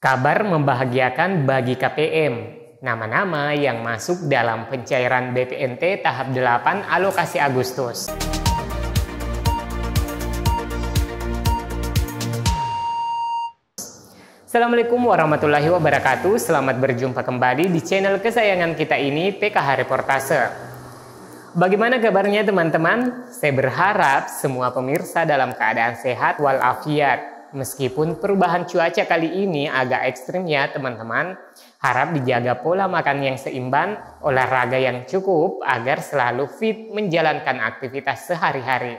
Kabar membahagiakan bagi KPM. Nama-nama yang masuk dalam pencairan BPNT tahap 8 alokasi Agustus. Assalamualaikum warahmatullahi wabarakatuh. Selamat berjumpa kembali di channel kesayangan kita ini, PKH Reportase. Bagaimana kabarnya teman-teman? Saya berharap semua pemirsa dalam keadaan sehat walafiat. Meskipun perubahan cuaca kali ini agak ekstrim ya teman-teman, harap dijaga pola makan yang seimbang, olahraga yang cukup agar selalu fit menjalankan aktivitas sehari-hari.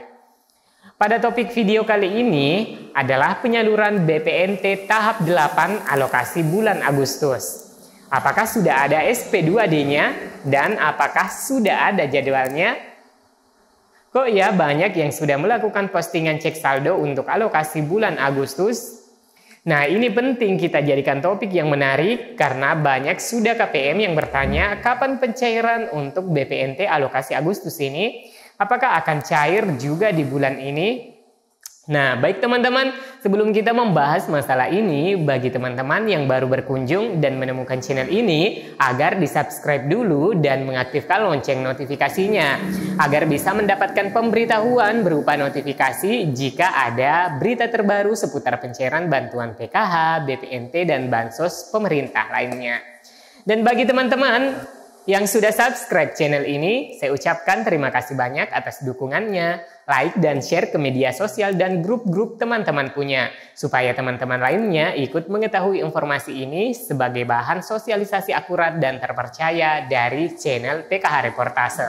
Pada topik video kali ini adalah penyaluran BPNT tahap 8 alokasi bulan Agustus. Apakah sudah ada SP2D-nya dan apakah sudah ada jadwalnya? Kok ya banyak yang sudah melakukan postingan cek saldo untuk alokasi bulan Agustus? Nah, ini penting kita jadikan topik yang menarik karena banyak sudah KPM yang bertanya kapan pencairan untuk BPNT alokasi Agustus ini? Apakah akan cair juga di bulan ini? Nah, baik teman-teman, sebelum kita membahas masalah ini, bagi teman-teman yang baru berkunjung dan menemukan channel ini, agar di-subscribe dulu dan mengaktifkan lonceng notifikasinya, agar bisa mendapatkan pemberitahuan berupa notifikasi jika ada berita terbaru seputar pencairan bantuan PKH, BPNT, dan bansos pemerintah lainnya. Dan bagi teman-teman yang sudah subscribe channel ini, saya ucapkan terima kasih banyak atas dukungannya, like dan share ke media sosial dan grup-grup teman-teman punya, supaya teman-teman lainnya ikut mengetahui informasi ini sebagai bahan sosialisasi akurat dan terpercaya dari channel PKH Reportase.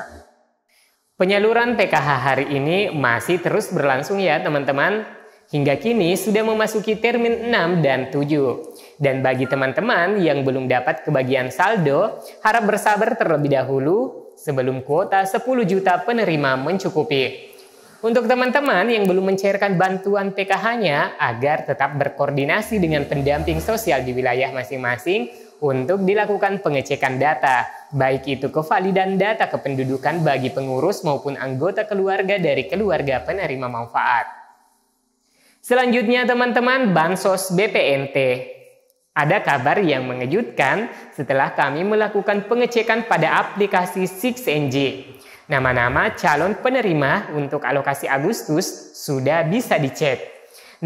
Penyaluran PKH hari ini masih terus berlangsung ya teman-teman. Hingga kini sudah memasuki termin 6 dan 7. Dan bagi teman-teman yang belum dapat kebagian saldo, harap bersabar terlebih dahulu sebelum kuota 10 juta penerima mencukupi. Untuk teman-teman yang belum mencairkan bantuan PKH-nya, agar tetap berkoordinasi dengan pendamping sosial di wilayah masing-masing untuk dilakukan pengecekan data, baik itu kevalidan data kependudukan bagi pengurus maupun anggota keluarga dari keluarga penerima manfaat. Selanjutnya teman-teman, bansos BPNT. Ada kabar yang mengejutkan setelah kami melakukan pengecekan pada aplikasi 6NJ. Nama-nama calon penerima untuk alokasi Agustus sudah bisa dicek.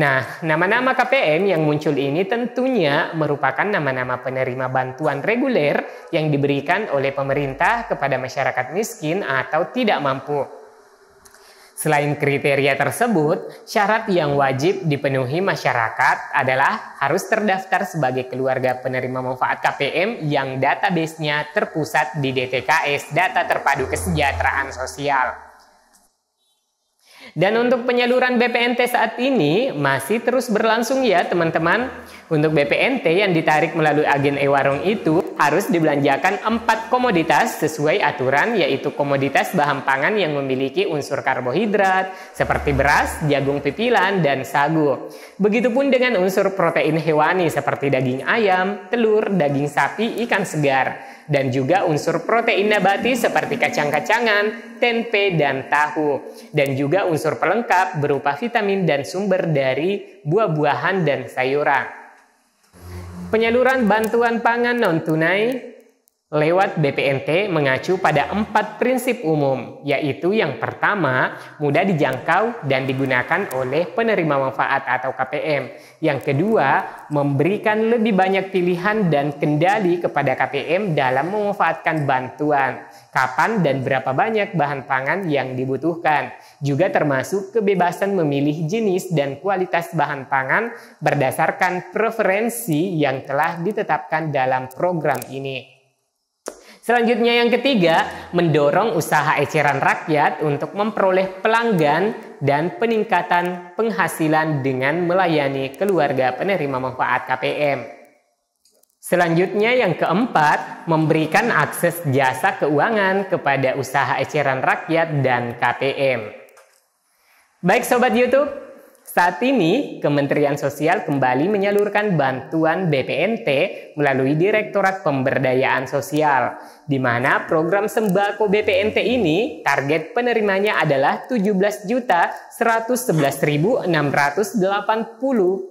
Nah, nama-nama KPM yang muncul ini tentunya merupakan nama-nama penerima bantuan reguler yang diberikan oleh pemerintah kepada masyarakat miskin atau tidak mampu. Selain kriteria tersebut, syarat yang wajib dipenuhi masyarakat adalah harus terdaftar sebagai keluarga penerima manfaat KPM yang database-nya terpusat di DTKS, Data Terpadu Kesejahteraan Sosial. Dan untuk penyaluran BPNT saat ini masih terus berlangsung ya teman-teman. Untuk BPNT yang ditarik melalui agen e-warung itu harus dibelanjakan 4 komoditas sesuai aturan, yaitu komoditas bahan pangan yang memiliki unsur karbohidrat seperti beras, jagung pipilan, dan sagu. Begitupun dengan unsur protein hewani seperti daging ayam, telur, daging sapi, ikan segar, dan juga unsur protein nabati seperti kacang-kacangan, tempe, dan tahu, dan juga unsur pelengkap berupa vitamin dan sumber dari buah-buahan dan sayuran. Penyaluran bantuan pangan non-tunai lewat BPNT mengacu pada 4 prinsip umum, yaitu yang pertama, mudah dijangkau dan digunakan oleh penerima manfaat atau KPM. Yang kedua, memberikan lebih banyak pilihan dan kendali kepada KPM dalam memanfaatkan bantuan, kapan dan berapa banyak bahan pangan yang dibutuhkan. Juga termasuk kebebasan memilih jenis dan kualitas bahan pangan berdasarkan preferensi yang telah ditetapkan dalam program ini. Selanjutnya yang ketiga, mendorong usaha eceran rakyat untuk memperoleh pelanggan dan peningkatan penghasilan dengan melayani keluarga penerima manfaat KPM. Selanjutnya yang keempat, memberikan akses jasa keuangan kepada usaha eceran rakyat dan KPM. Baik Sobat YouTube, Saat ini, Kementerian Sosial kembali menyalurkan bantuan BPNT melalui Direktorat Pemberdayaan Sosial, di mana program sembako BPNT ini target penerimanya adalah 17.111.680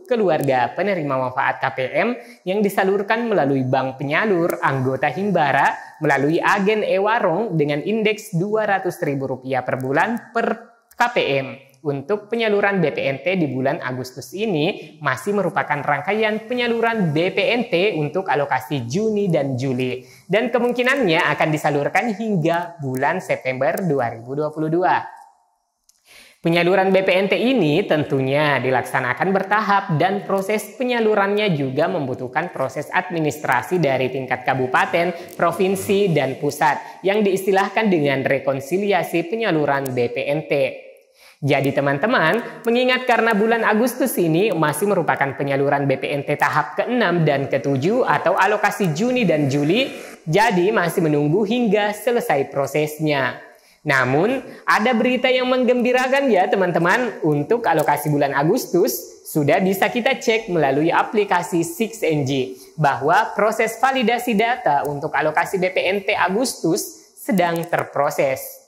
keluarga penerima manfaat KPM yang disalurkan melalui bank penyalur anggota Himbara melalui agen e-warung dengan indeks Rp200.000 per bulan per KPM. Untuk penyaluran BPNT di bulan Agustus ini masih merupakan rangkaian penyaluran BPNT untuk alokasi Juni dan Juli, dan kemungkinannya akan disalurkan hingga bulan September 2022. Penyaluran BPNT ini tentunya dilaksanakan bertahap dan proses penyalurannya juga membutuhkan proses administrasi dari tingkat kabupaten, provinsi, dan pusat yang diistilahkan dengan rekonsiliasi penyaluran BPNT. Jadi teman-teman, mengingat karena bulan Agustus ini masih merupakan penyaluran BPNT tahap ke-6 dan ke-7 atau alokasi Juni dan Juli, jadi masih menunggu hingga selesai prosesnya. Namun, ada berita yang menggembirakan ya teman-teman, untuk alokasi bulan Agustus sudah bisa kita cek melalui aplikasi 6NG bahwa proses validasi data untuk alokasi BPNT Agustus sedang terproses.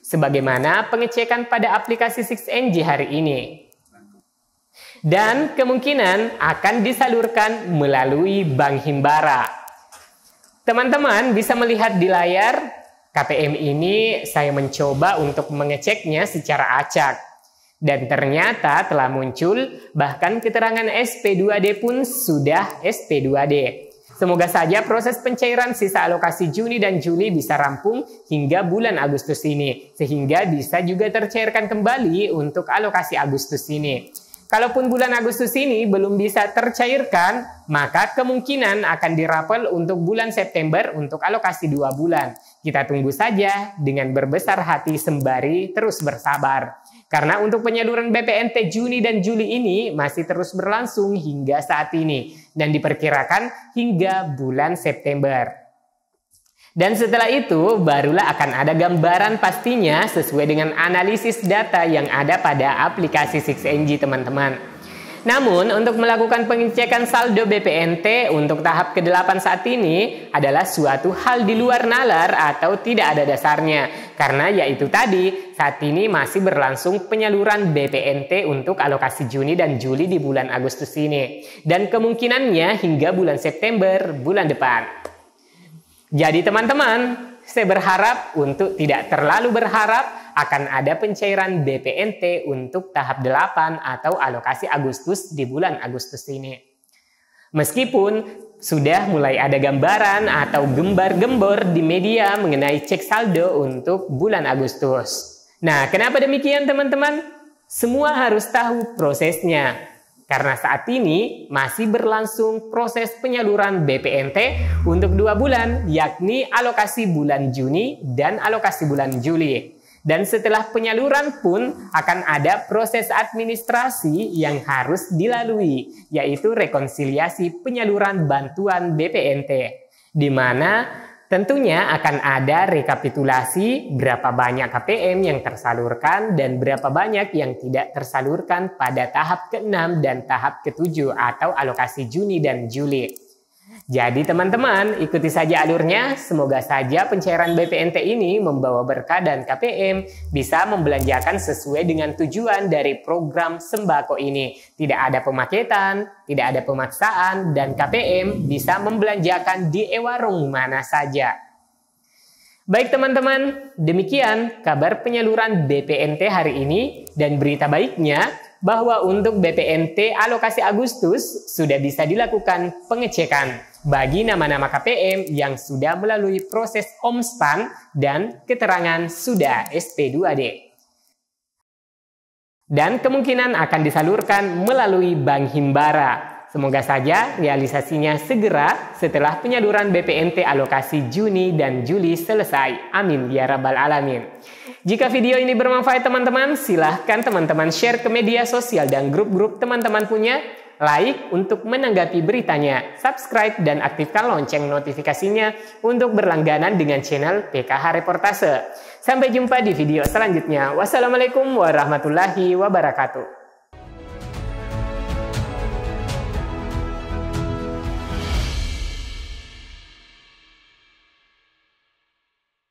Sebagaimana pengecekan pada aplikasi 6NG hari ini. Dan kemungkinan akan disalurkan melalui Bank Himbara. Teman-teman bisa melihat di layar, KPM ini saya mencoba untuk mengeceknya secara acak. Dan ternyata telah muncul bahkan keterangan SP2D pun sudah SP2D. Semoga saja proses pencairan sisa alokasi Juni dan Juli bisa rampung hingga bulan Agustus ini, sehingga bisa juga tercairkan kembali untuk alokasi Agustus ini. Kalaupun bulan Agustus ini belum bisa tercairkan, maka kemungkinan akan dirapel untuk bulan September untuk alokasi 2 bulan. Kita tunggu saja dengan berbesar hati sembari terus bersabar. Karena untuk penyaluran BPNT Juni dan Juli ini masih terus berlangsung hingga saat ini dan diperkirakan hingga bulan September. Dan setelah itu barulah akan ada gambaran pastinya sesuai dengan analisis data yang ada pada aplikasi 6NG teman-teman. Namun untuk melakukan pengecekan saldo BPNT untuk tahap ke-8 saat ini adalah suatu hal di luar nalar atau tidak ada dasarnya. Karena yaitu tadi, saat ini masih berlangsung penyaluran BPNT untuk alokasi Juni dan Juli di bulan Agustus ini. Dan kemungkinannya hingga bulan September bulan depan. Jadi teman-teman, saya berharap untuk tidak terlalu berharap akan ada pencairan BPNT untuk tahap 8 atau alokasi Agustus di bulan Agustus ini. Meskipun sudah mulai ada gambaran atau gembar-gembor di media mengenai cek saldo untuk bulan Agustus. Nah, kenapa demikian teman-teman? Semua harus tahu prosesnya. Karena saat ini masih berlangsung proses penyaluran BPNT untuk 2 bulan, yakni alokasi bulan Juni dan alokasi bulan Juli. Dan setelah penyaluran pun akan ada proses administrasi yang harus dilalui, yaitu rekonsiliasi penyaluran bantuan BPNT, di mana tentunya akan ada rekapitulasi berapa banyak KPM yang tersalurkan dan berapa banyak yang tidak tersalurkan pada tahap ke-6 dan tahap ke-7 atau alokasi Juni dan Juli. Jadi teman-teman, ikuti saja alurnya. Semoga saja pencairan BPNT ini membawa berkah dan KPM bisa membelanjakan sesuai dengan tujuan dari program sembako ini. Tidak ada pemaketan, tidak ada pemaksaan, dan KPM bisa membelanjakan di e-warung mana saja. Baik teman-teman, demikian kabar penyaluran BPNT hari ini, dan berita baiknya bahwa untuk BPNT alokasi Agustus sudah bisa dilakukan pengecekan bagi nama-nama KPM yang sudah melalui proses Omspan dan keterangan sudah SP2D. Dan kemungkinan akan disalurkan melalui Bank Himbara. Semoga saja realisasinya segera setelah penyaluran BPNT alokasi Juni dan Juli selesai. Amin ya rabbal alamin. Jika video ini bermanfaat teman-teman, silahkan teman-teman share ke media sosial dan grup-grup teman-teman punya. Like untuk menanggapi beritanya, subscribe dan aktifkan lonceng notifikasinya untuk berlangganan dengan channel PKH Reportase. Sampai jumpa di video selanjutnya. Wassalamualaikum warahmatullahi wabarakatuh.